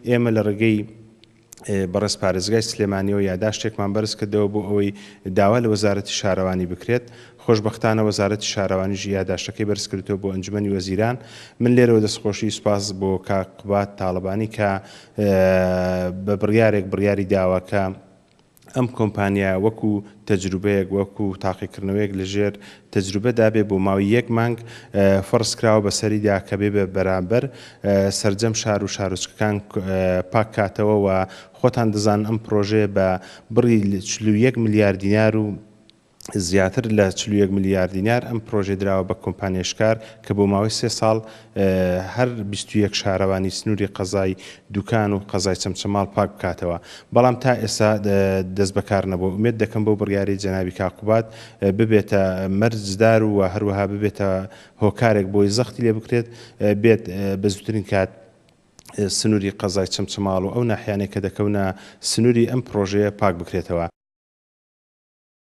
ئێمە لە ڕێگەی بەڕێز پارێزگای سلێمانیەوە یاداشتێکمان بەرز کردەوە بۆ ئەوەی داوا لە وەزارەتی شارەوانی بکرێت. خۆشبەختانە وەزارەتی شارەوانیژی یاداشتەکەی بەرز کردووە بۆ ئەنجومەنی وەزیران. من لێرەوە دەستخۆشی سوپاس بۆ کاک قوبات تاڵبانی کە بە بڕیاری داواکە ئەم کۆمپانیا وەکو تەجروبەیەک وەکو تاقیکردنەوەیەک لەژێر تەجروبەدا بێ بۆ ماوەی 1 مانگ فەرزکراوە بەسەریدا کە بێ بە بەرامبەر سەرجەم شار و شارۆچکەکان پاک کاتەوە و خۆتان دەزان ئەم پرۆژەیە بە بڕی 41 میلیارد دینار و زیاتر لە 41 میلیارد دینار ئەم پرۆژێ دراوە بە کۆمپانیشکار کە بۆ ماوەی 3 ساڵ هەر 21 شارەوانی سنووری قەزای دوکان و قەزای چەمچەماڵ پاک بکاتەوە. بەڵام تا ئێستا دەست بەکار نەبوو. ئومێد دەکەم بەو بڕیاری جەنابی کاک قوبات ببێتە مەرجدار و هەروەها ببێتە هۆکارێک بۆی زەختی لێ بکرێت بێت بە زووترین کات سنووری قەزای چەمچەماڵ و ئەو ناحیانێک کە دەکەونە سنووری ئەم پرۆژەیە پاک بکرێتەوە.